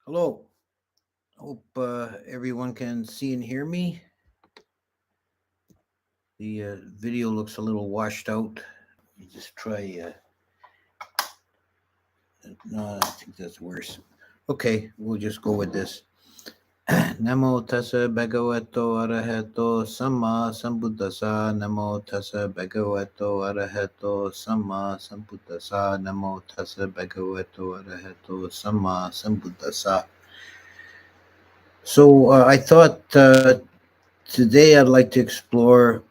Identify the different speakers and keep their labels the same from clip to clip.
Speaker 1: Hello. Hope everyone can see and hear me. The video looks a little washed out. You just try. No, I think that's worse. Okay, we'll just go with this. Namo tassa bhagavato arahato samma sambuddhasa. Namo tassa bhagavato arahato samma sambuddhasa. Namo tassa bhagavato arahato samma sambuddhasa. So I thought today I'd like to explore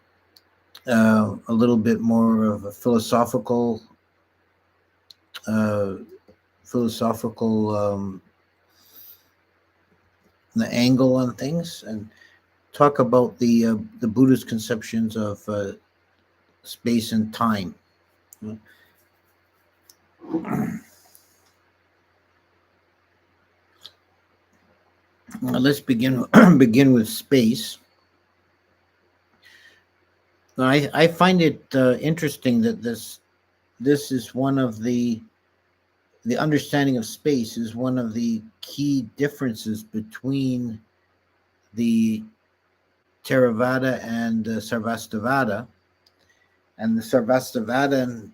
Speaker 1: a little bit more of a uh, philosophical the angle on things, and talk about the Buddhist conceptions of space and time. Let's begin begin with space. I find it interesting that this is one of the understanding of space is one of the key differences between the Theravada and Sarvastivada. And the Sarvastivada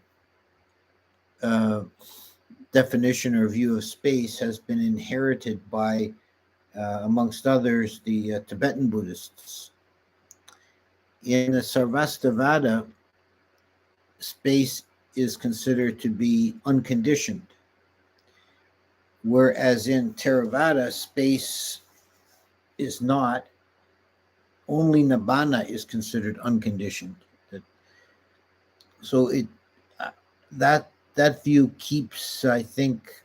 Speaker 1: uh, definition or view of space has been inherited by, amongst others, the Tibetan Buddhists. In the Sarvastivada, space is considered to be unconditioned, whereas in Theravada, space is not. Only Nibbana is considered unconditioned. So it that view keeps, I think,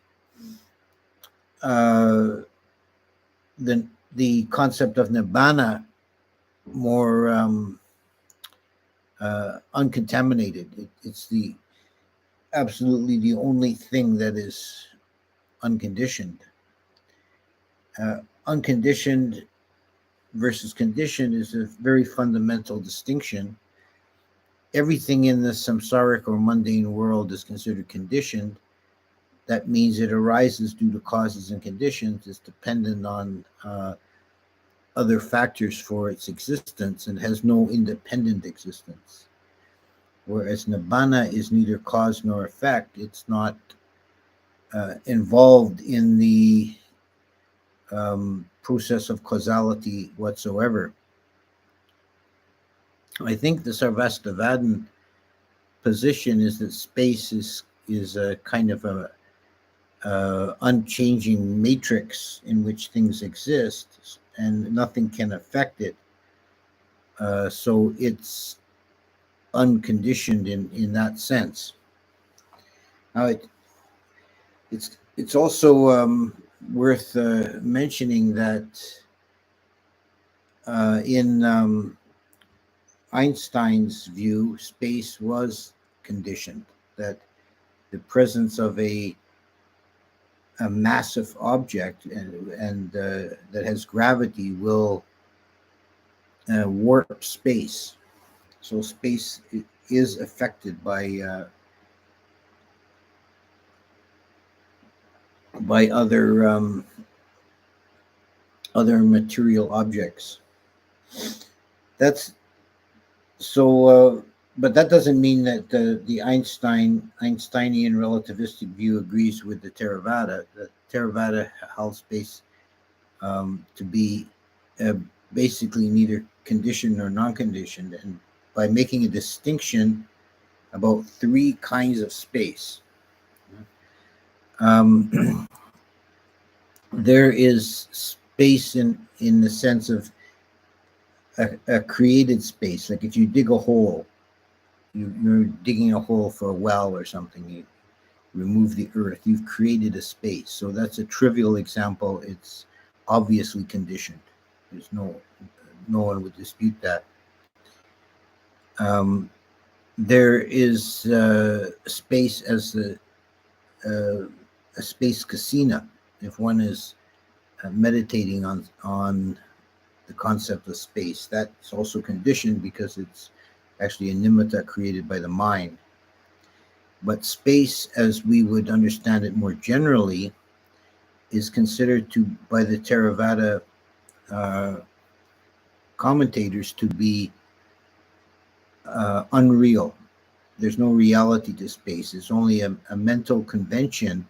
Speaker 1: uh, the concept of Nibbana more uncontaminated. It's absolutely the only thing that is unconditioned. Unconditioned versus conditioned is a very fundamental distinction. Everything in the samsaric or mundane world is considered conditioned. That means it arises due to causes and conditions. It's dependent on other factors for its existence and has no independent existence. Whereas Nibbana is neither cause nor effect. It's not involved in the process of causality whatsoever. I think the Sarvastivadin position is that space is a kind of a unchanging matrix in which things exist, and nothing can affect it. So it's unconditioned in that sense. Now it's also worth mentioning that in Einstein's view, space was conditioned. That the presence of a massive object and that has gravity will warp space. So space is affected by other material objects. That's so. But that doesn't mean that the Einsteinian relativistic view agrees with the Theravada. The Theravada held space to be uh, basically neither conditioned nor non-conditioned, and by making a distinction about three kinds of space. Um, there is space in the sense of a created space. Like if you dig a hole, you're digging a hole for a well or something. You remove the earth. You've created a space. So that's a trivial example. It's obviously conditioned. There's no one would dispute that. There is space as a space casina. If one is meditating on the concept of space, that's also conditioned because it's actually a nimitta created by the mind. But space, as we would understand it more generally, is considered to by the Theravada commentators to be unreal. There's no reality to space. It's only a mental convention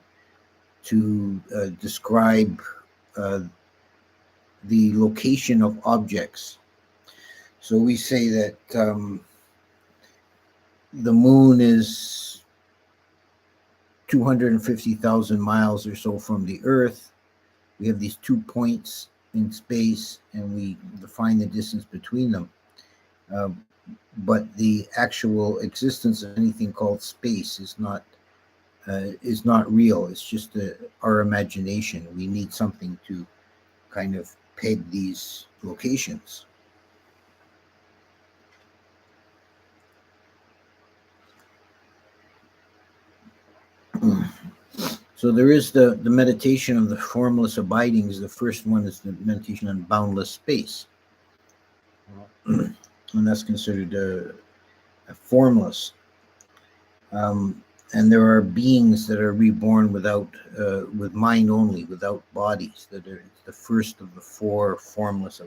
Speaker 1: to describe uh, the location of objects. So we say that the moon is 250,000 miles or so from the Earth. We have these 2 points in space, and we define the distance between them. But the actual existence of anything called space is not real. It's just our imagination. We need something to kind of peg these locations. So there is the meditation of the formless abidings. The first one is the meditation on boundless space. And that's considered a formless. And there are beings that are reborn with mind only, without bodies. That are the first of the 4 formless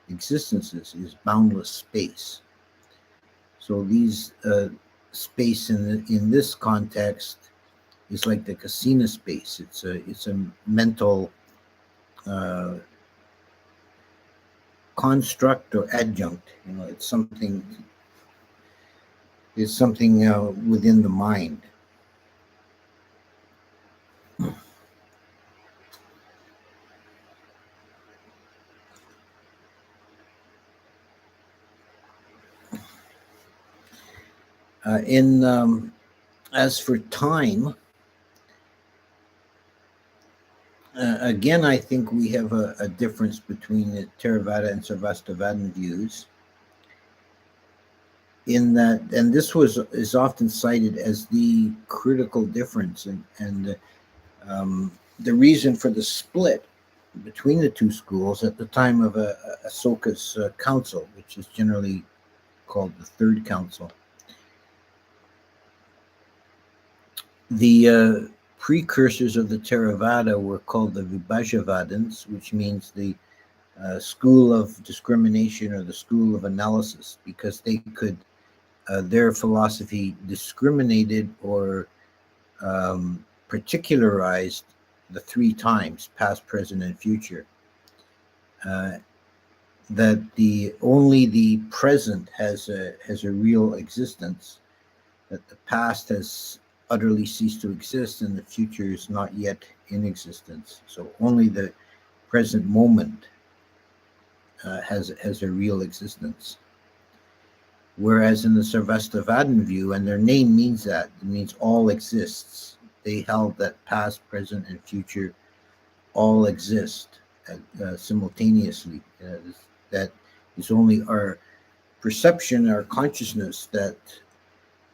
Speaker 1: existences is boundless space. So these space in this context is like the Kasina space. It's a mental construct or adjunct. It's something within the mind. As for time, again, I think we have a difference between the Theravada and Sarvastivadin views. In that, and this is often cited as the critical difference, and the reason for the split between the 2 schools at the time of Asoka's council, which is generally called the Third Council. The precursors of the Theravada were called the Vibhajavadins, which means the school of discrimination or the school of analysis, because they could their philosophy discriminated or particularized the 3 times, past, present, and future. That only the present has a real existence, that the past has utterly ceased to exist, and the future is not yet in existence. So only the present moment has a real existence. Whereas in the Sarvastivadin view, and their name means that, it means all exists. They held that past, present, and future all exist simultaneously. That it's only our perception, our consciousness, that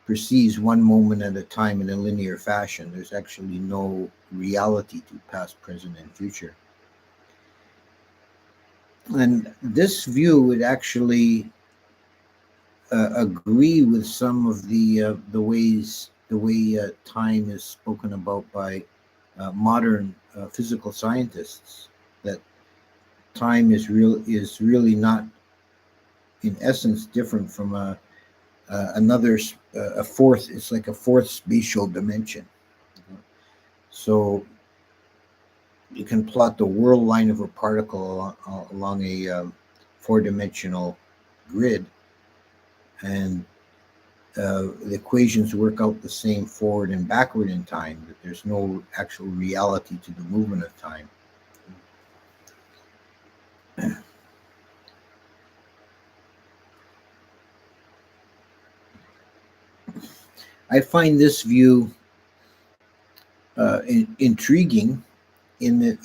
Speaker 1: perceives one moment at a time in a linear fashion. There's actually no reality to past, present, and future. And this view would actually agree with some of the way time is spoken about by modern physical scientists. That time is really not, in essence, different from a fourth. It's like a fourth spatial dimension. So you can plot the whirl line of a particle along a 4-dimensional grid, and the equations work out the same forward and backward in time, but there's no actual reality to the movement of time. I find this view intriguing in the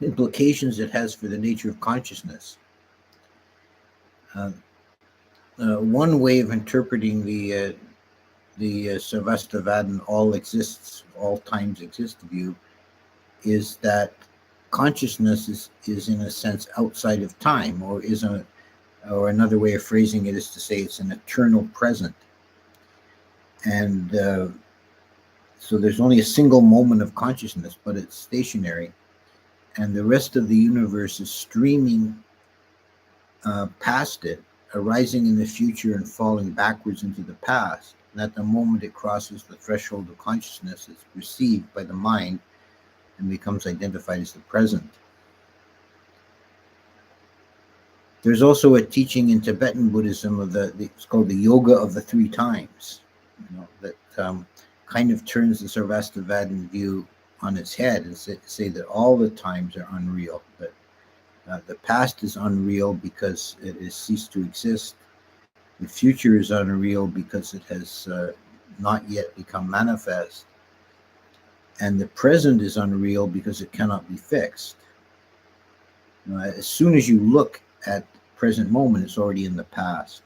Speaker 1: implications it has for the nature of consciousness. One way of interpreting the Sarvastivadin all exists, all times exist view is that consciousness is in a sense outside of time, or is or another way of phrasing it is to say it's an eternal present. And so there's only a single moment of consciousness, but it's stationary. And the rest of the universe is streaming past it, arising in the future and falling backwards into the past. And at the moment it crosses the threshold of consciousness, it's perceived by the mind and becomes identified as the present. There's also a teaching in Tibetan Buddhism of it's called the yoga of the three times, that kind of turns the Sarvastivadin view on its head and say that all the times are unreal, that the past is unreal because it has ceased to exist. The future is unreal because it has not yet become manifest. And the present is unreal because it cannot be fixed. As soon as you look at present moment, it's already in the past.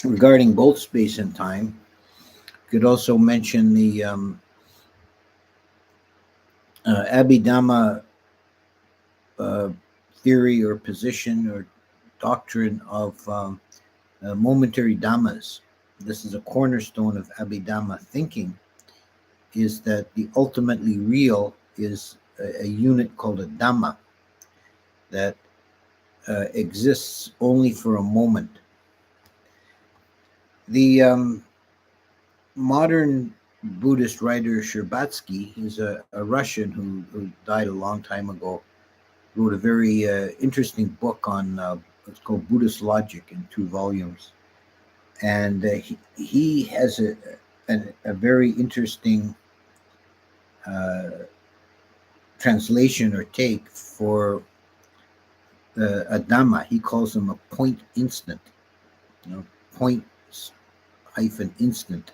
Speaker 1: Regarding both space and time, could also mention the Abhidhamma theory or position or doctrine of momentary dhammas. This is a cornerstone of Abhidhamma thinking, is that the ultimately real is a unit called a dhamma that exists only for a moment. The modern Buddhist writer Sherbatsky is a Russian who died a long time ago, wrote a very interesting book on what's called Buddhist Logic in 2 volumes. And he has a very interesting translation or take for a Dhamma. He calls them a point instant, point hyphen instant.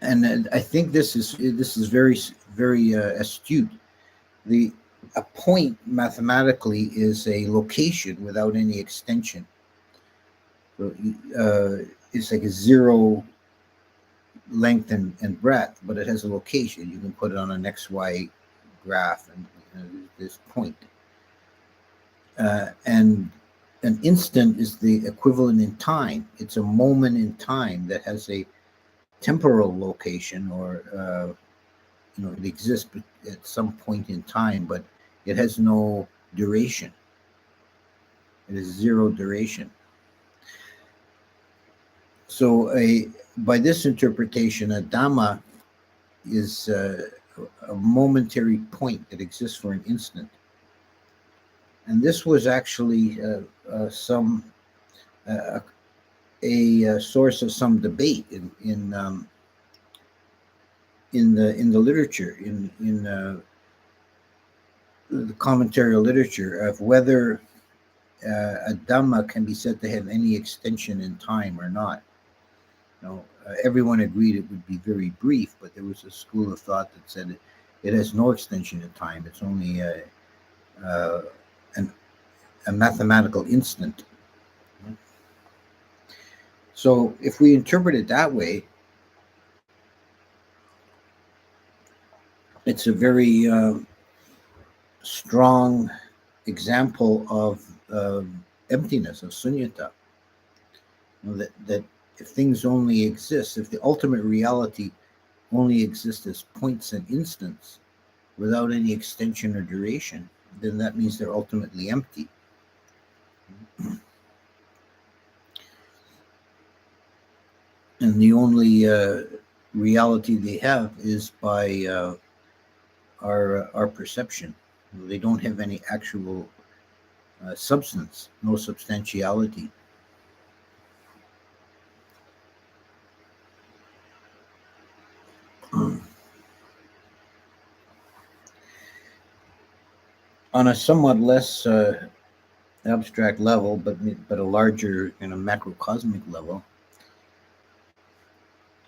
Speaker 1: And I think this is very, very astute. A point mathematically is a location without any extension. So it's like a zero length and breadth, but it has a location. You can put it on an XY graph, and this point. And an instant is the equivalent in time. It's a moment in time that has a temporal location, or it exists at some point in time, but it has no duration. It is zero duration. So by this interpretation, a Dhamma is a momentary point that exists for an instant. And this was actually a source of some debate in the literature, in the commentarial literature, of whether a Dhamma can be said to have any extension in time or not. Everyone agreed it would be very brief, but there was a school of thought that said it has no extension in time. It's only a mathematical instant. So if we interpret it that way, it's a very strong example of emptiness, of sunyata. That if things only exist, if the ultimate reality only exists as points and instants without any extension or duration, then that means they're ultimately empty. And the only reality they have is by our perception. They don't have any actual substance, no substantiality. On a somewhat less abstract level, but a larger kind of macrocosmic level,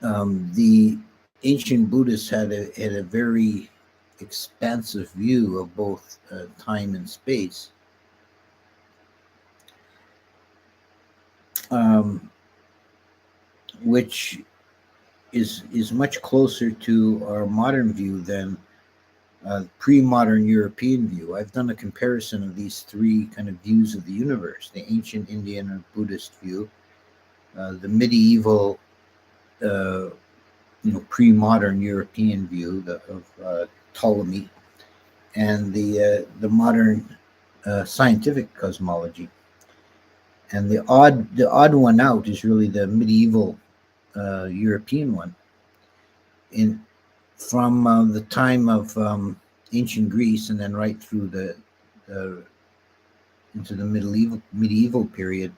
Speaker 1: the ancient Buddhists had a very expansive view of both time and space. which is much closer to our modern view than pre-modern European view. I've done a comparison of these three kind of views of the universe: the ancient Indian or Buddhist view, the medieval, pre-modern European view of Ptolemy, and the modern scientific cosmology. And the odd one out is really the medieval European one. From the time of ancient Greece and then right through the into the medieval period,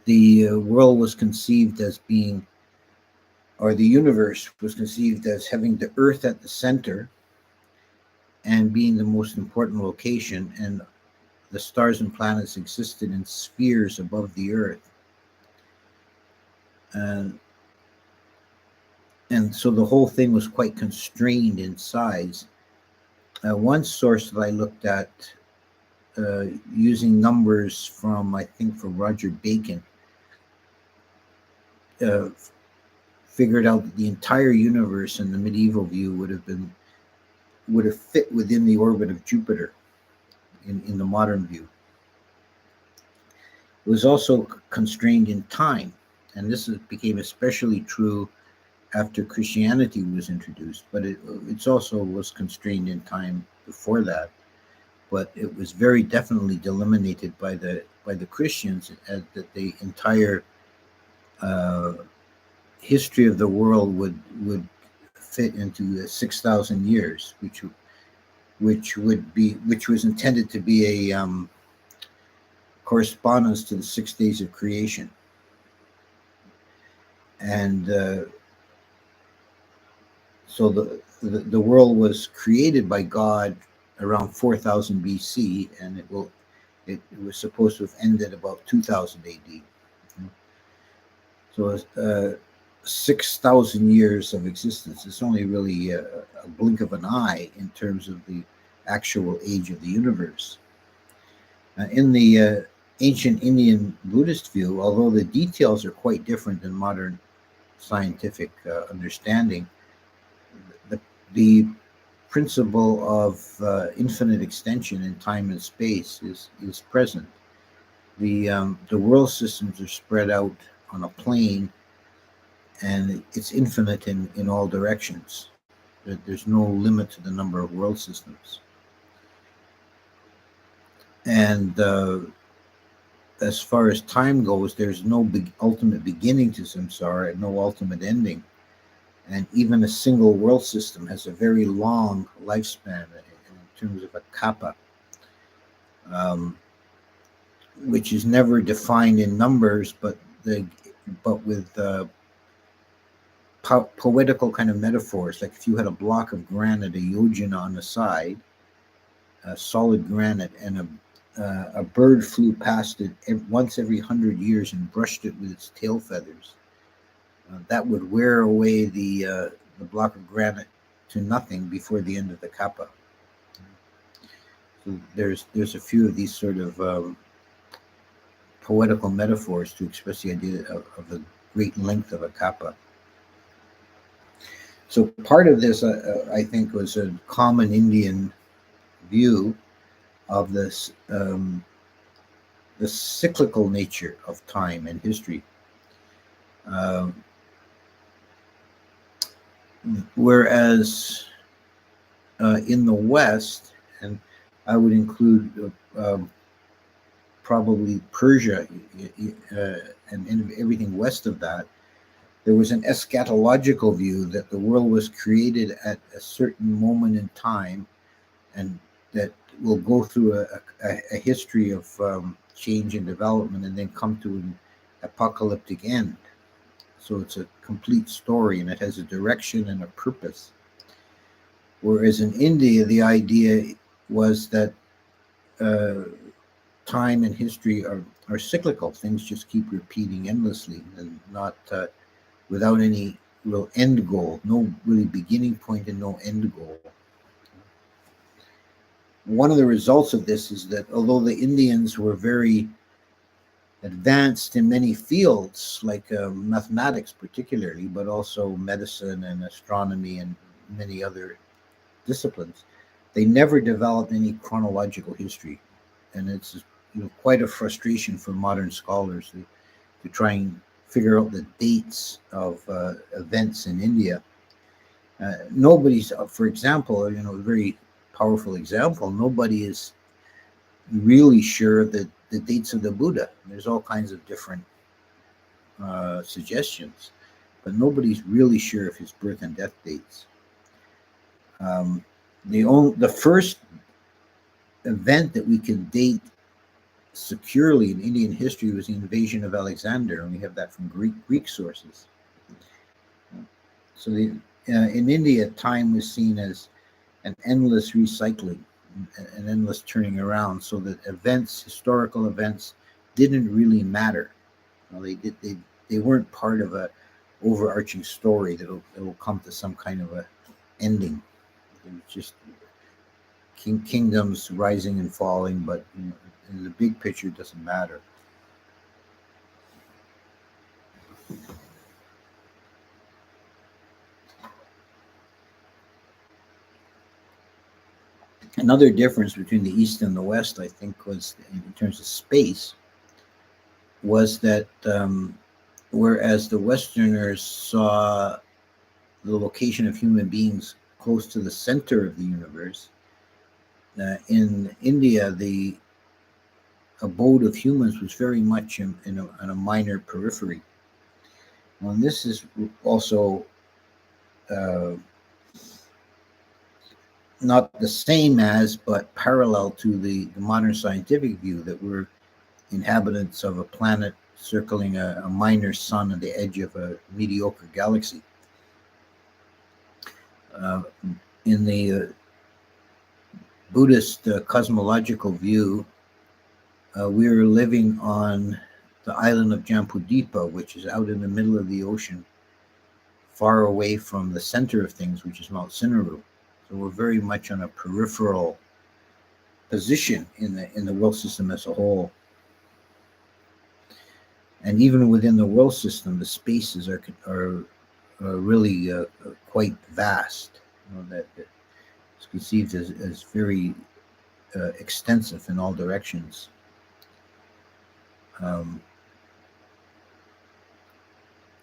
Speaker 1: the world was conceived as being, or the universe was conceived as having the Earth at the center and being the most important location, and the stars and planets existed in spheres above the Earth. And so the whole thing was quite constrained in size. One source that I looked at, using numbers from, I think, from Roger Bacon, figured out that the entire universe in the medieval view would have fit within the orbit of Jupiter in the modern view. It was also constrained in time, and this became especially true after Christianity was introduced, but it's also was constrained in time before that. But it was very definitely delimited by the Christians, as that the entire history of the world would fit into 6,000 years, which was intended to be a correspondence to the 6 days of creation. And so the world was created by God around 4000 BC, and it was supposed to have ended about 2000 AD. So 6,000 years of existence. It's only really a blink of an eye in terms of the actual age of the universe. In the ancient Indian Buddhist view, although the details are quite different than modern scientific understanding, the principle of infinite extension in time and space is present. The world systems are spread out on a plane, and it's infinite in all directions. There's no limit to the number of world systems. And as far as time goes, there's no ultimate beginning to samsara and no ultimate ending. And even a single world system has a very long lifespan in terms of a kappa, which is never defined in numbers, but with poetical kind of metaphors. Like if you had a block of granite, a yojana on the side, solid granite, and a bird flew past it once every 100 years and brushed it with its tail feathers, that would wear away the block of granite to nothing before the end of the kappa. So there's a few of these sort of poetical metaphors to express the idea of the great length of a kappa. So part of this, I think, was a common Indian view of this, the cyclical nature of time and history. Whereas in the West, and I would include probably Persia and everything west of that, there was an eschatological view that the world was created at a certain moment in time, and that will go through a history of change and development, and then come to an apocalyptic end. So it's a complete story, and it has a direction and a purpose. Whereas in India, the idea was that time and history are cyclical. Things just keep repeating endlessly, and not without any real end goal. No really beginning point and no end goal. One of the results of this is that although the Indians were very advanced in many fields, like mathematics particularly, but also medicine and astronomy and many other disciplines. They never developed any chronological history, and it's quite a frustration for modern scholars to try and figure out the dates of events in India. Nobody's, for example, a very powerful example. Nobody is really sure that the dates of the Buddha. There's all kinds of different suggestions, but nobody's really sure of his birth and death dates. The first event that we can date securely in Indian history was the invasion of Alexander, and we have that from Greek sources. So in India, time was seen as an endless recycling, an endless turning around, so that historical events, didn't really matter. They weren't part of a overarching story that will come to some kind of a ending. It was just kingdoms rising and falling, but in the big picture, it doesn't matter. Another difference between the East and the West, I think, was in terms of space, was that whereas the Westerners saw the location of human beings close to the center of the universe, in India, the abode of humans was very much in a minor periphery. And this is also not the same as, but parallel to the modern scientific view that we're inhabitants of a planet circling a minor sun at the edge of a mediocre galaxy. In the Buddhist cosmological view, we are living on the island of Jambudipa, which is out in the middle of the ocean, far away from the center of things, which is Mount Sinaru. So we're very much on a peripheral position in the world system as a whole. And even within the world system, the spaces are really quite vast. That it's conceived as very extensive in all directions.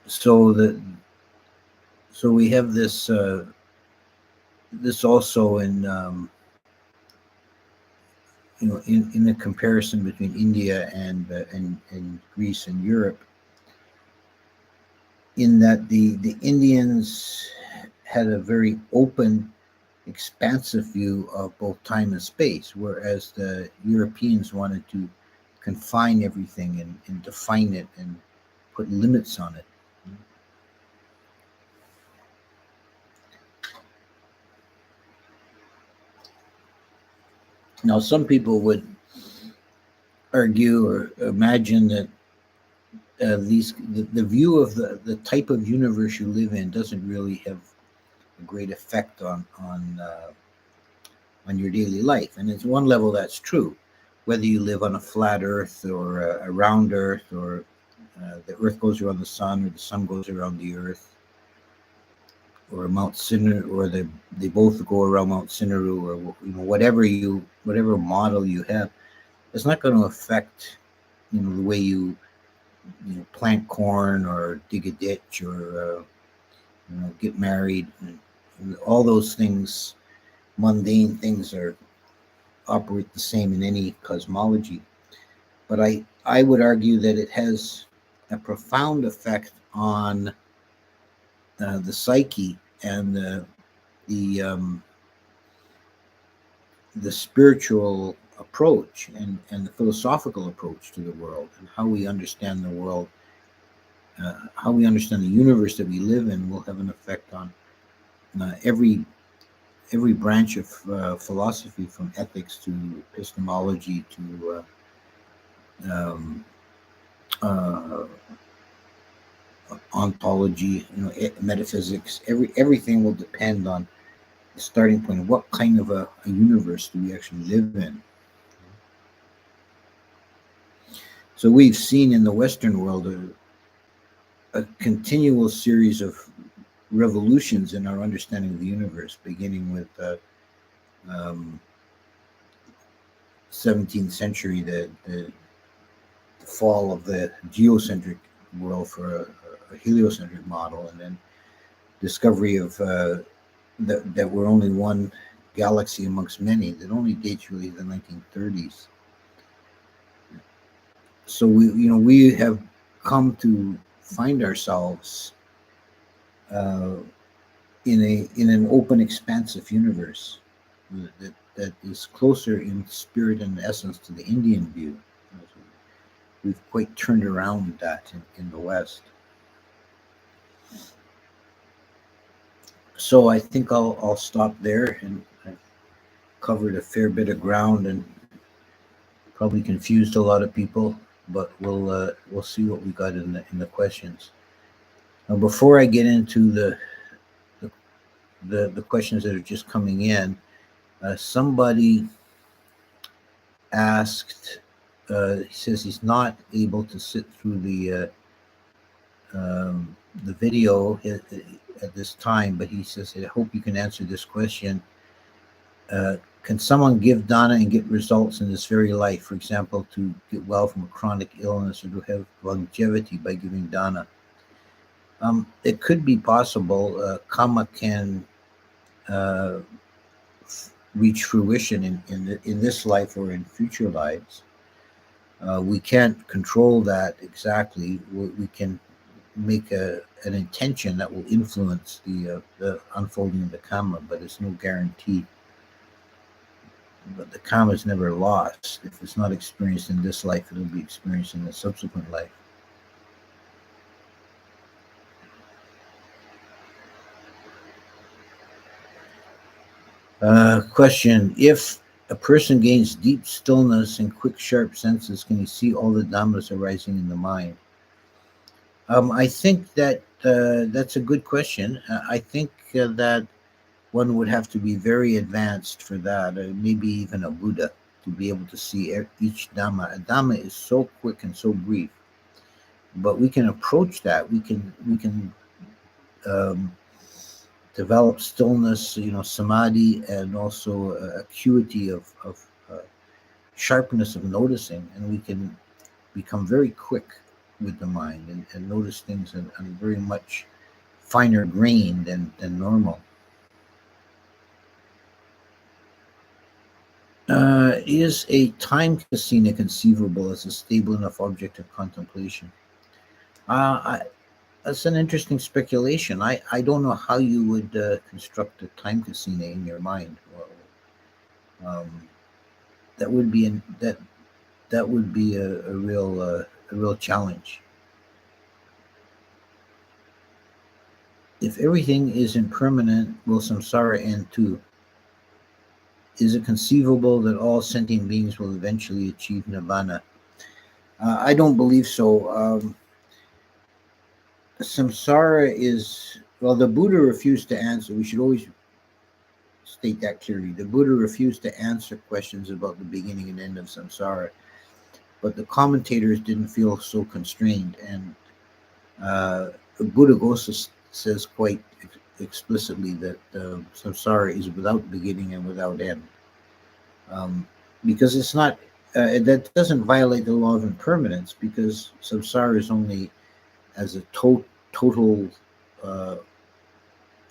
Speaker 1: So we have this also in in the comparison between India and Greece and Europe, in that the Indians had a very open, expansive view of both time and space, whereas the Europeans wanted to confine everything and define it and put limits on it. Now, some people would argue or imagine that the view of the type of universe you live in doesn't really have a great effect on your daily life. And at one level, that's true. Whether you live on a flat Earth or a round Earth, or the Earth goes around the sun, or the sun goes around the Earth, or Mount Sinaru, or they both go around Mount Sinaru, or whatever model you have, it's not going to affect the way you plant corn or dig a ditch or get married. And all those things, mundane things, operate the same in any cosmology. But I would argue that it has a profound effect on the psyche and the spiritual approach and the philosophical approach to the world, and how we understand the world, how we understand the universe that we live in, will have an effect on every branch of philosophy, from ethics to epistemology to ontology, metaphysics. Everything will depend on the starting point of what kind of a universe do we actually live in. So we've seen in the Western world a continual series of revolutions in our understanding of the universe, beginning with um, 17th century, the fall of the geocentric world for a heliocentric model, and then discovery of that we're only one galaxy amongst many. That only dates really the 1930s. So we have come to find ourselves uh, in an open, expansive universe that is closer in spirit and essence to the Indian view. We've quite turned around that in the West. So I think I'll stop there, and I've covered a fair bit of ground and probably confused a lot of people, but we'll see what we got in the questions. Now, before I get into the questions that are just coming in, somebody asked. He says he's not able to sit through the video at this time, but he says, I hope you can answer this question. Can someone give dana and get results in this very life? For example, to get well from a chronic illness or to have longevity by giving dana? It could be possible. Karma can reach fruition in this life or in future lives. We can't control that exactly. We can make an intention that will influence the unfolding of the karma, but it's no guarantee. But the karma is never lost. If it's not experienced in this life, it'll be experienced in the subsequent life. Question: if a person gains deep stillness and quick, sharp senses, can he see all the dhammas arising in the mind? I think that that's a good question. I think that one would have to be very advanced for that, maybe even a Buddha, to be able to see each Dhamma. A Dhamma is so quick and so brief, but we can approach that. We can develop stillness, samadhi, and also acuity of sharpness of noticing, and we can become very quick with the mind and notice things in very much finer grain than normal. Is a time casino conceivable as a stable enough object of contemplation? That's an interesting speculation. I don't know how you would construct a time casino in your mind. Well, that would be that would be a real challenge. If everything is impermanent, will samsara end too? Is it conceivable that all sentient beings will eventually achieve nirvana? I don't believe so. Samsara is, well, the Buddha refused to answer. We should always state that clearly. The Buddha refused to answer questions about the beginning and end of samsara, but the commentators didn't feel so constrained. And Buddhaghosa says quite explicitly that samsara is without beginning and without end. Because it's not, that doesn't violate the law of impermanence, because samsara is only as a total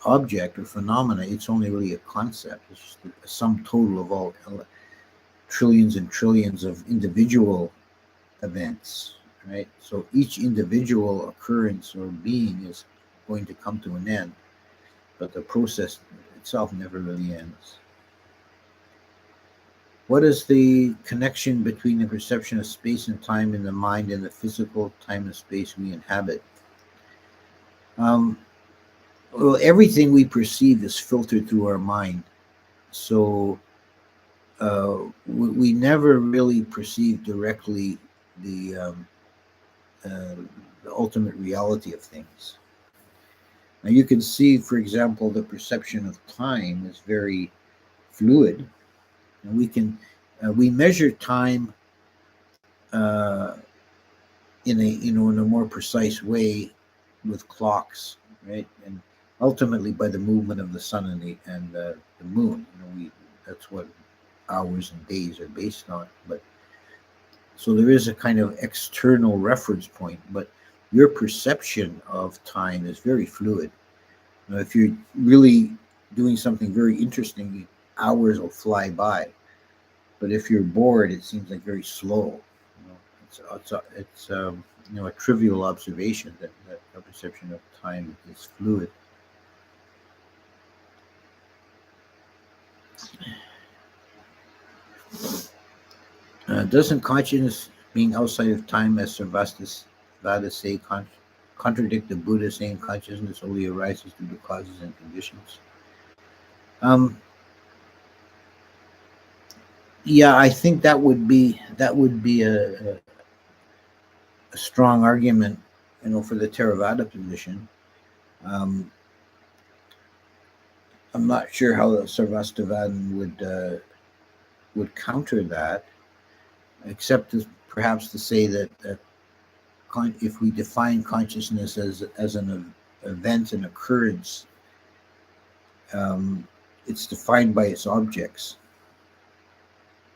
Speaker 1: object or phenomena. It's only really a concept. It's just a sum total of all trillions and trillions of individual events, right? So each individual occurrence or being is going to come to an end, but the process itself never really ends. What is the connection between the perception of space and time in the mind and the physical time and space we inhabit? Well, everything we perceive is filtered through our mind. So we never really perceive directly the ultimate reality of things. Now, you can see, for example, the perception of time is very fluid. And we measure time in a more precise way with clocks, right? And ultimately by the movement of the sun and the moon. That's what hours and days are based on. But so there is a kind of external reference point, but your perception of time is very fluid. If you're really doing something very interesting, hours will fly by. But if you're bored, it seems like very slow. It's a trivial observation that our perception of time is fluid. Doesn't consciousness being outside of time, as Sarvastivada say, contradict the Buddha saying consciousness only arises due to causes and conditions? Um, yeah, I think that would be a strong argument, for the Theravada position. I'm not sure how the Sarvastivadin would counter that, except perhaps to say that if we define consciousness as an event, an occurrence, it's defined by its objects,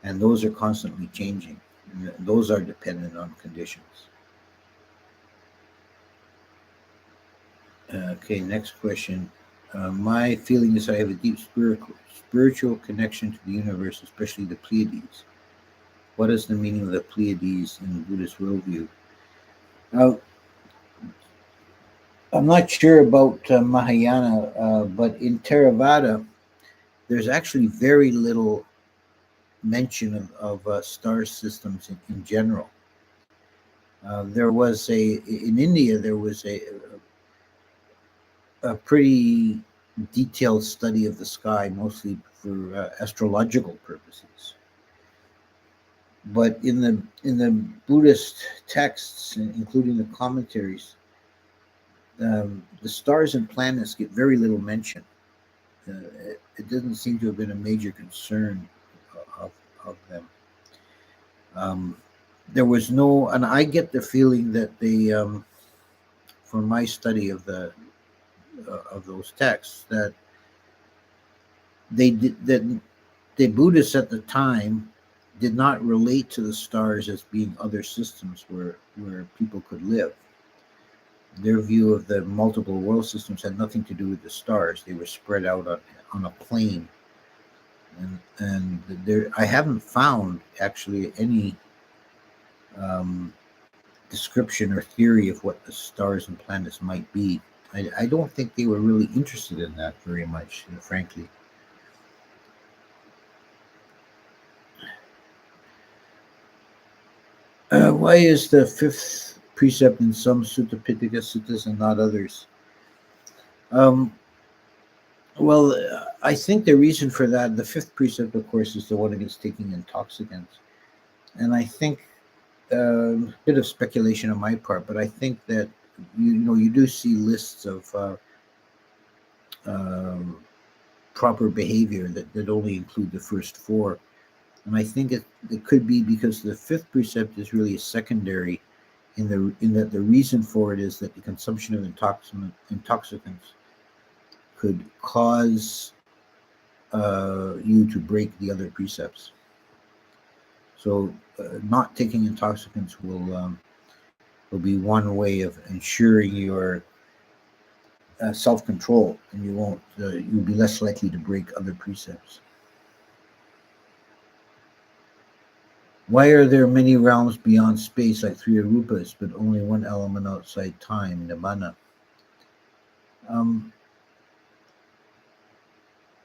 Speaker 1: and those are constantly changing. And those are dependent on conditions. Okay, next question. My feeling is I have a deep spiritual connection to the universe, especially the Pleiades. What is the meaning of the Pleiades in the Buddhist worldview? Now, I'm not sure about Mahayana, but in Theravada, there's actually very little mention of star systems in general. In India, there was a pretty detailed study of the sky, mostly for astrological purposes. But in the Buddhist texts, including the commentaries, the stars and planets get very little mention. It doesn't seem to have been a major concern of them. There was no, and I get the feeling that from my study of those texts, that the Buddhists at the time did not relate to the stars as being other systems where people could live. Their view of the multiple world systems had nothing to do with the stars. They were spread out on a plane. And I haven't found actually any description or theory of what the stars and planets might be. I don't think they were really interested in that very much, frankly. Why is the fifth precept in some Sutta Pitaka suttas and not others? Well, I think the reason for that, the fifth precept, of course, is the one against taking intoxicants. And I think, a bit of speculation on my part, but I think that, you do see lists of proper behavior that only include the first four. And I think it could be because the fifth precept is really a secondary in that the reason for it is that the consumption of intoxicants could cause you to break the other precepts. So not taking intoxicants will be one way of ensuring your self-control, and you'll be less likely to break other precepts. Why are there many realms beyond space, like three arupas, but only one element outside time, nibbana?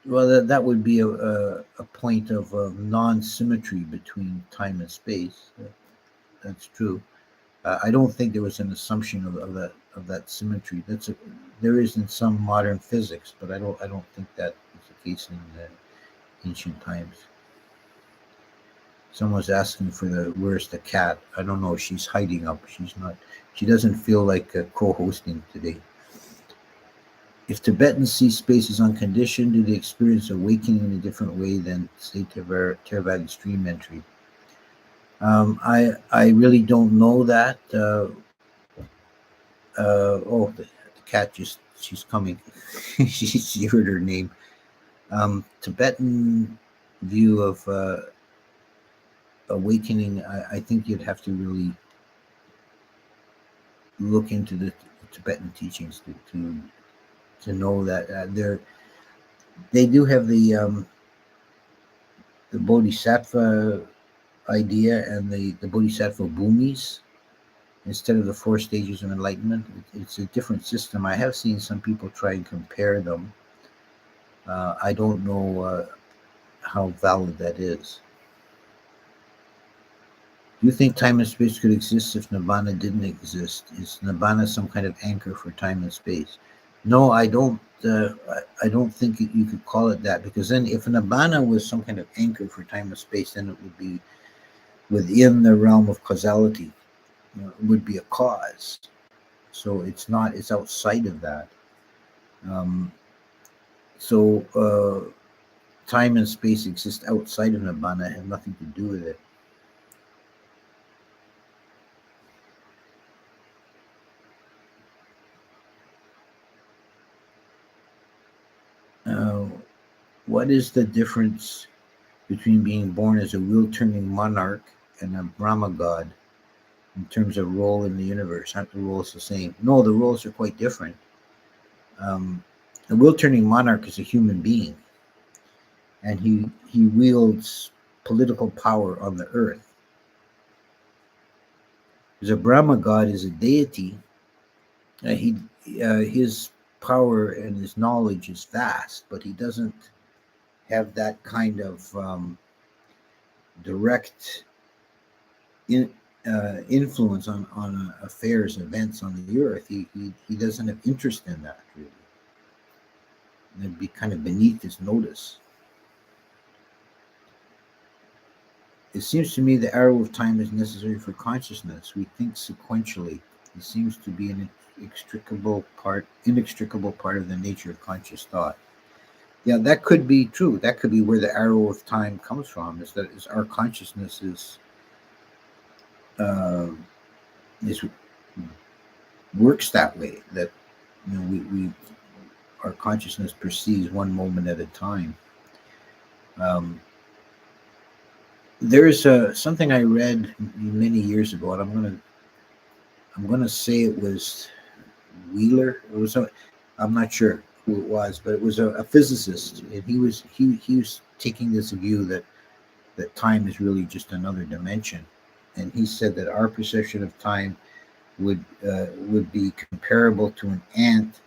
Speaker 1: Well, that would be a point of non-symmetry between time and space. That's true. I don't think there was an assumption of that symmetry. There is in some modern physics, but I don't think that was the case in ancient times. Someone's asking for where's the cat? I don't know. She's hiding up. She doesn't feel like co-hosting today. If Tibetans see space as unconditioned, do they experience awakening in a different way than, say, Theravada stream entry? I really don't know that. Oh, the cat just she's coming. She heard her name. Tibetan view of awakening. I think you'd have to really look into the Tibetan teachings to know that they do have the bodhisattva idea and the bodhisattva bhumis instead of the four stages of enlightenment. It's a different system. I have seen some people try and compare them. I don't know how valid that is. Do you think time and space could exist if Nibbana didn't exist? Is Nibbana some kind of anchor for time and space? No, I don't. I don't think you could call it that, because then, if Nibbana was some kind of anchor for time and space, then it would be within the realm of causality. It would be a cause. So it's not. It's outside of that. Um, so time and space exist outside of Nibbana, have nothing to do with it. Uh, what is the difference between being born as a wheel-turning monarch and a Brahma god in terms of role in the universe? Aren't the roles the same? No, the roles are quite different. A wheel-turning monarch is a human being, and he wields political power on the earth. As a Brahma god is a deity. He his power and his knowledge is vast, but he doesn't have that kind of direct influence on affairs, events on the earth. He doesn't have interest in that, really. It'd be kind of beneath his notice. It seems to me the arrow of time is necessary for consciousness. We think sequentially. It seems to be an inextricable part of the nature of conscious thought. Yeah, that could be true. That could be where the arrow of time comes from. Is our consciousness uh, is works that way. That we our consciousness perceives one moment at a time. There's something I read many years ago, and I'm gonna say it was Wheeler. I'm not sure who it was, but it was a physicist, and he was taking this view that time is really just another dimension, and he said that our perception of time would be comparable to an ant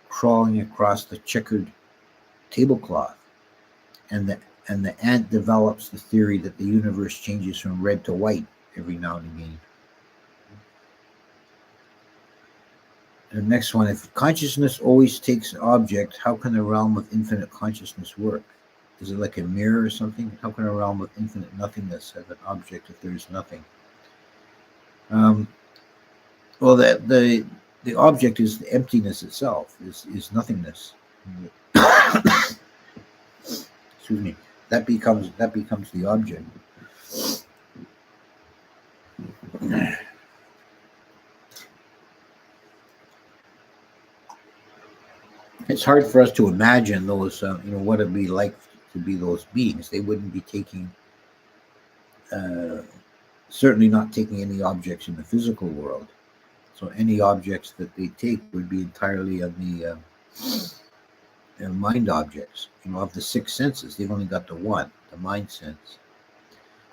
Speaker 1: crawling across the checkered tablecloth, and the ant develops the theory that the universe changes from red to white every now and again. The next one, if consciousness always takes object, how can the realm of infinite consciousness work? Is it like a mirror or something? How can a realm of infinite nothingness have an object if there is nothing? Well, the object is the emptiness itself, is nothingness. Excuse me. That becomes the object. It's hard for us to imagine those. What it'd be like to be those beings. They wouldn't be taking, certainly not taking any objects in the physical world. So any objects that they take would be entirely on the mind objects. Of the six senses, they've only got the one, the mind sense.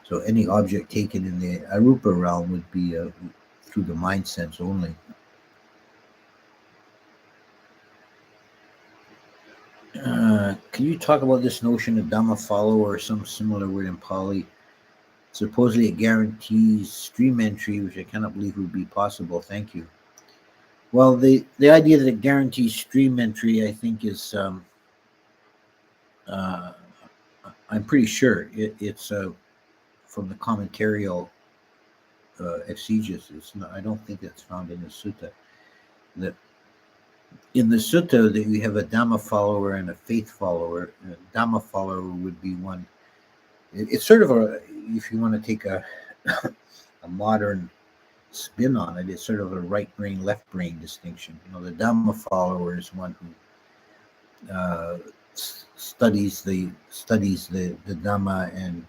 Speaker 1: So any object taken in the arupa realm would be through the mind sense only. Can you talk about this notion of Dhamma follower or some similar word in Pali? Supposedly it guarantees stream entry, which I cannot believe would be possible. Thank you. Well, the idea that it guarantees stream entry, I think, is I'm pretty sure it's from the commentarial exegesis. I don't think that's found in the sutta. That in the sutta that you have a Dhamma follower and a faith follower. A Dhamma follower would be one. It's sort of if you want to take a a modern spin on it. It's sort of a right brain, left brain distinction. The Dhamma follower is one who studies the Dhamma and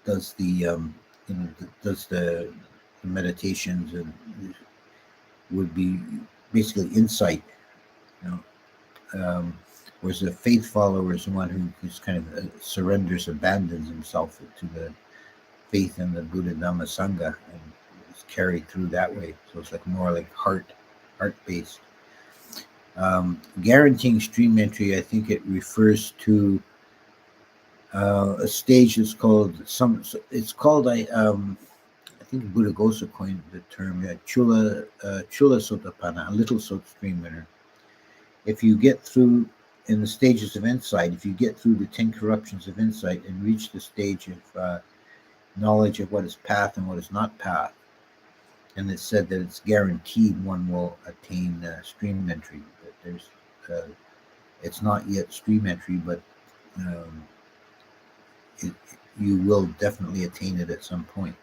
Speaker 1: does the meditations, and would be basically insight. You know, whereas the faith follower is one who just kind of surrenders, abandons himself to the faith in the Buddha Dhamma Sangha, and is carried through that way. So it's like more like heart based. Guaranteeing stream entry, I think it refers to a stage that's called I think Buddhaghosa coined the term Chula Sotapanna, a little stream entry. If you get through in the stages of insight, if you get through the 10 corruptions of insight and reach the stage of knowledge of what is path and what is not path, and it's said that it's guaranteed one will attain stream entry. But it's not yet stream entry, but you will definitely attain it at some point.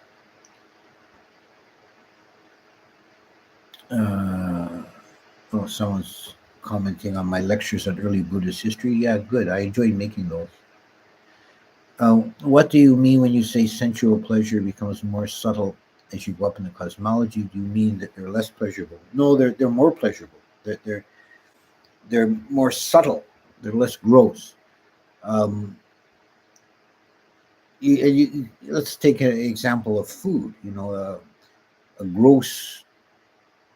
Speaker 1: Someone's commenting on my lectures on early Buddhist history. Yeah, good. I enjoyed making those. What do you mean when you say sensual pleasure becomes more subtle as you go up in the cosmology? Do you mean that they're less pleasurable? No, they're more pleasurable. They're more subtle. They're less gross. Let's take an example of food. A gross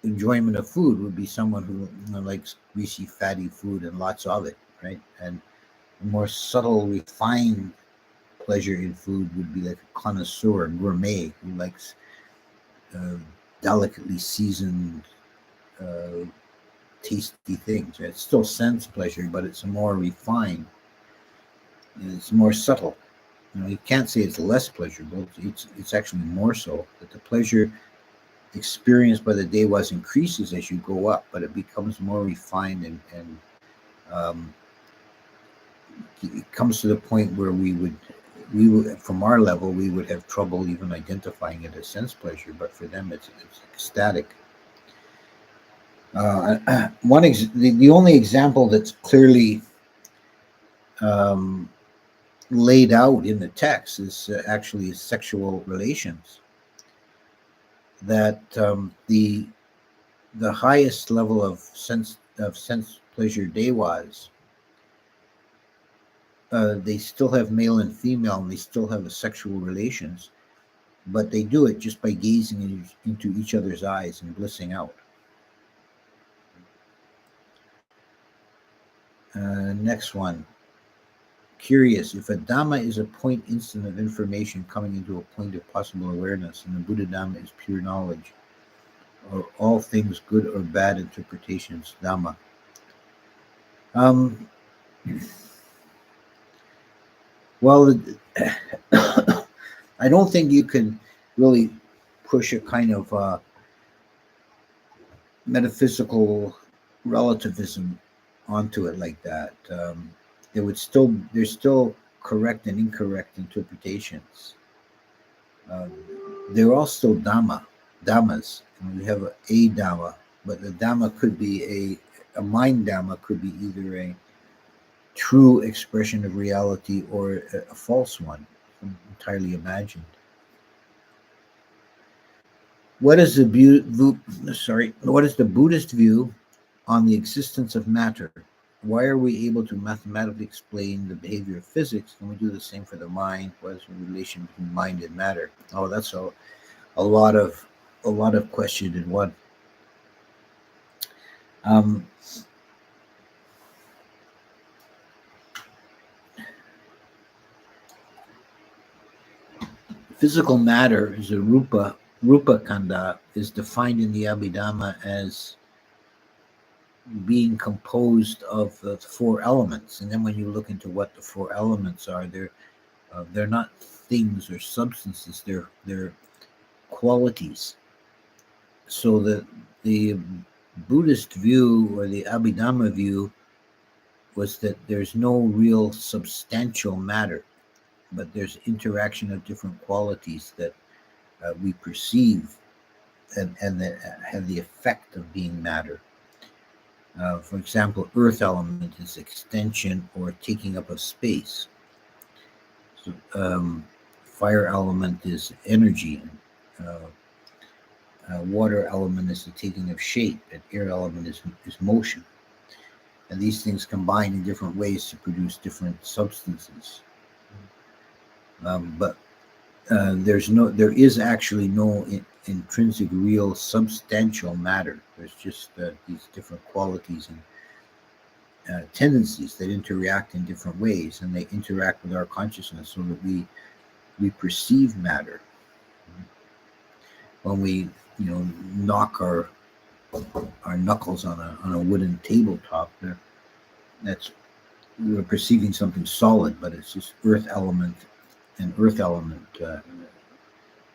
Speaker 1: enjoyment of food would be someone who likes greasy, fatty food and lots of it, right? And a more subtle, refined pleasure in food would be like a connoisseur, a gourmet who likes delicately seasoned, tasty things. It's still sense pleasure, but it's more refined. It's more subtle. You can't say it's less pleasurable. It's actually more so. That the pleasure experienced by the Devas increases as you go up, but it becomes more refined, and it comes to the point where we would, from our level, we would have trouble even identifying it as sense pleasure, but for them it's ecstatic. The only example that's clearly laid out in the text is actually sexual relations. That the highest level of sense pleasure Devas, they still have male and female, and they still have a sexual relations, but they do it just by gazing into each other's eyes and blissing out. Next one. Curious, if a Dhamma is a point instant of information coming into a point of possible awareness, and the Buddha Dhamma is pure knowledge, or all things good or bad interpretations Dhamma. Well, I don't think you can really push a kind of metaphysical relativism onto it like that. There's still correct and incorrect interpretations. They're all still dhammas. And we have a dhamma, but the dhamma could be a mind dhamma could be either a true expression of reality or a false one, entirely imagined. What is the Buddhist view on the existence of matter? Why are we able to mathematically explain the behavior of physics? Can we do the same for the mind? What is the relation between mind and matter? Oh, that's a lot of question in one. Physical matter is a rupa kanda, is defined in the Abhidhamma as being composed of the four elements. And then when you look into what the four elements are, they're not things or substances, they're qualities. So the Buddhist view, or the Abhidhamma view, was that there's no real substantial matter. but there's interaction of different qualities that we perceive and that have the effect of being matter. For example, earth element is extension or taking up of space. So, fire element is energy. Uh, Water element is the taking of shape, and air element is motion. And these things combine in different ways to produce different substances. But there is actually no intrinsic, real, substantial matter. There's just these different qualities and tendencies that interact in different ways, and they interact with our consciousness so that we perceive matter. When we knock our knuckles on a wooden tabletop, that's we're perceiving something solid, but it's just earth element and earth element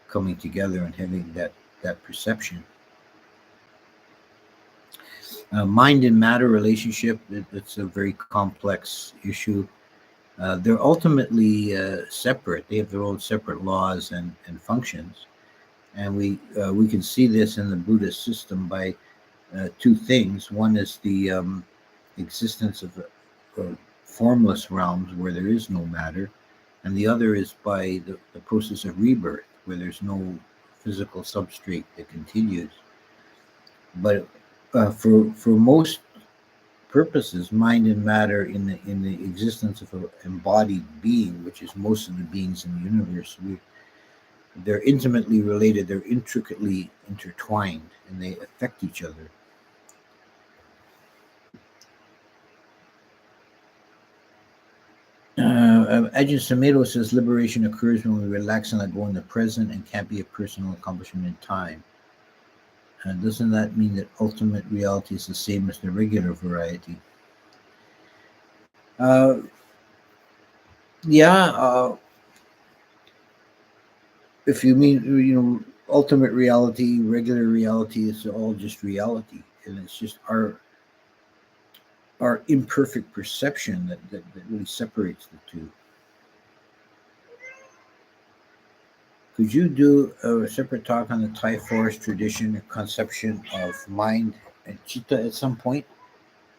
Speaker 1: coming together and having that perception. Mind and matter relationship, it's a very complex issue. They're ultimately separate. They have their own separate laws and functions. And we can see this in the Buddhist system by two things. One is the existence of formless realms where there is no matter, and the other is by the process of rebirth, where there's no physical substrate that continues. But for most purposes, mind and matter in the existence of an embodied being, which is most of the beings in the universe, they're intimately related. They're intricately intertwined, and they affect each other. Ajahn Sumedho says liberation occurs when we relax and let go in the present and can't be a personal accomplishment in time. Doesn't that mean that ultimate reality is the same as the regular variety? Yeah. If you mean, ultimate reality, regular reality, it's all just reality, and it's just our imperfect perception that really separates the two. Could you do a separate talk on the Thai forest tradition and conception of mind and chitta at some point?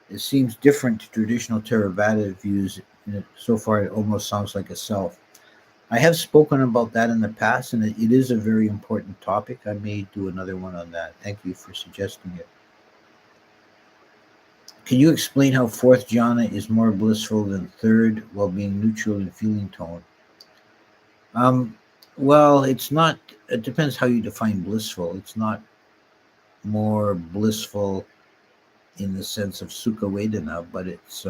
Speaker 1: It seems different to traditional Theravada views. So far, it almost sounds like a self. I have spoken about that in the past, and it is a very important topic. I may do another one on that. Thank you for suggesting it. Can you explain how fourth jhana is more blissful than third while being neutral in feeling tone? Well, it's not. It depends how you define blissful. It's not more blissful in the sense of sukha vedana, but it's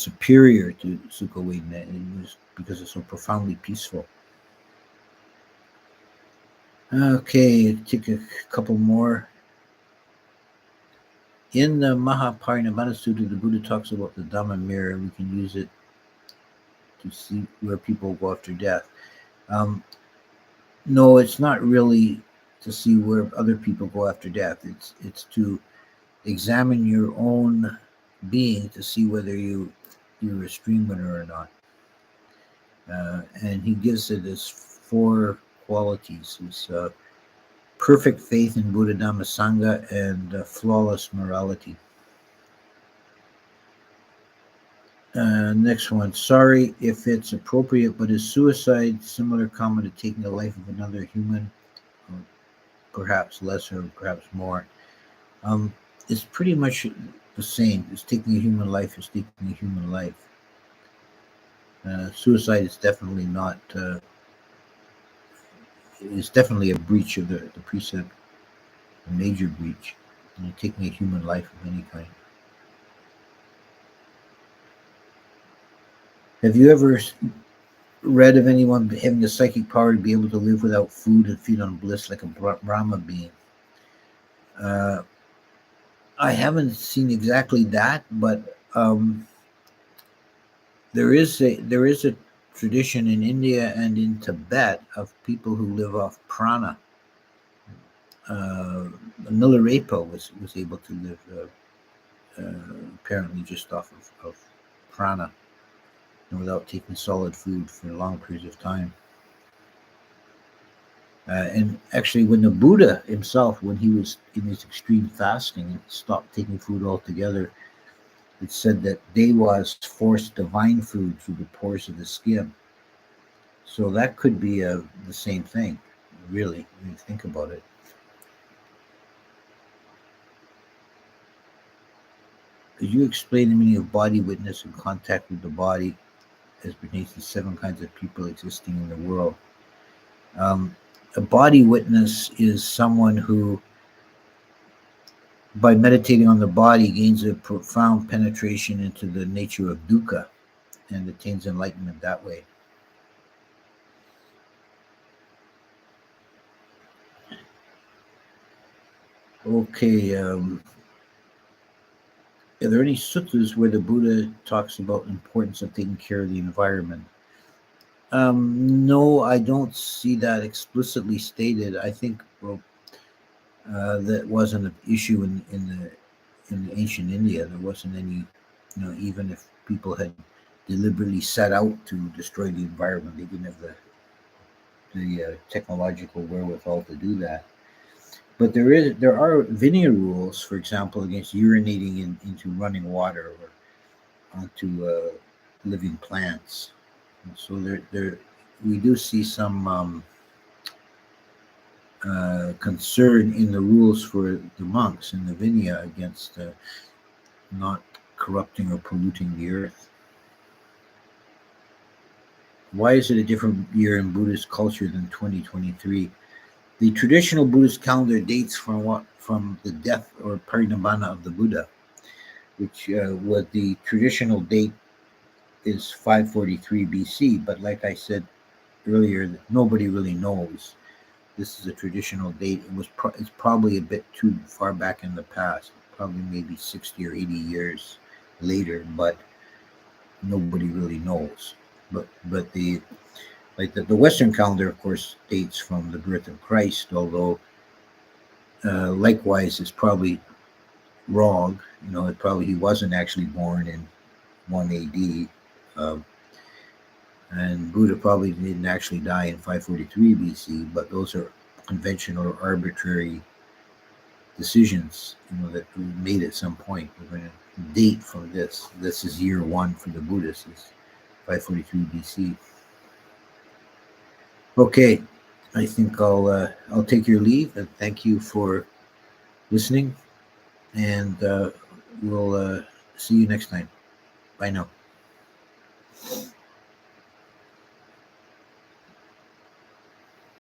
Speaker 1: superior to sukha vedana because it's so profoundly peaceful. Okay, take a couple more. In the Mahaparinibbana Sutta, the Buddha talks about the Dhamma mirror. We can use it to see where people go after death. No, it's not really to see where other people go after death. It's to examine your own being to see whether you're a stream winner or not. And he gives it as four qualities: is perfect faith in Buddha Dhamma Sangha and flawless morality. Next one. Sorry if it's appropriate, but is suicide similar common to taking the life of another human? Or perhaps less or perhaps more. It's pretty much the same. It's taking a human life is taking a human life. Suicide is definitely not. It's definitely a breach of the precept, a major breach. Taking a human life of any kind. Have you ever read of anyone having a psychic power to be able to live without food and feed on bliss like a Brahma being? I haven't seen exactly that, but there is a tradition in India and in Tibet of people who live off prana. Milarepa was able to live apparently just off of prana. and without taking solid food for long periods of time. And actually, when the Buddha himself, when he was in his extreme fasting and stopped taking food altogether, it said that Devas forced divine food through the pores of the skin. So that could be the same thing, really, when you think about it. Could you explain the meaning of body witness and contact with the body as pertains to 7 kinds of people existing in the world? Um, a body witness is someone who, by meditating on the body, gains a profound penetration into the nature of dukkha and attains enlightenment that way. Okay, are there any suttas where the Buddha talks about the importance of taking care of the environment? No, I don't see that explicitly stated. I think, well, that wasn't an issue in the ancient India. There wasn't any, even if people had deliberately set out to destroy the environment, they didn't have the technological wherewithal to do that. But there are Vinaya rules, for example, against urinating into running water or onto living plants. And so there we do see some concern in the rules for the monks in the Vinaya against not corrupting or polluting the earth. Why is it a different year in Buddhist culture than 2023? The traditional Buddhist calendar dates from the death or parinibbana of the Buddha, which was the traditional date is 543 BC. But like I said earlier, nobody really knows. This is a traditional date. It's probably a bit too far back in the past, probably maybe 60 or 80 years later, but nobody really knows. But the Western calendar, of course, dates from the birth of Christ, although likewise is probably wrong. He wasn't actually born in 1 AD, and Buddha probably didn't actually die in 543 BC. But those are conventional or arbitrary decisions, that we made at some point. We're going to date from this. This is year one for the Buddhists, is 543 BC. Okay, I think I'll take your leave and thank you for listening, and we'll see you next time. Bye now.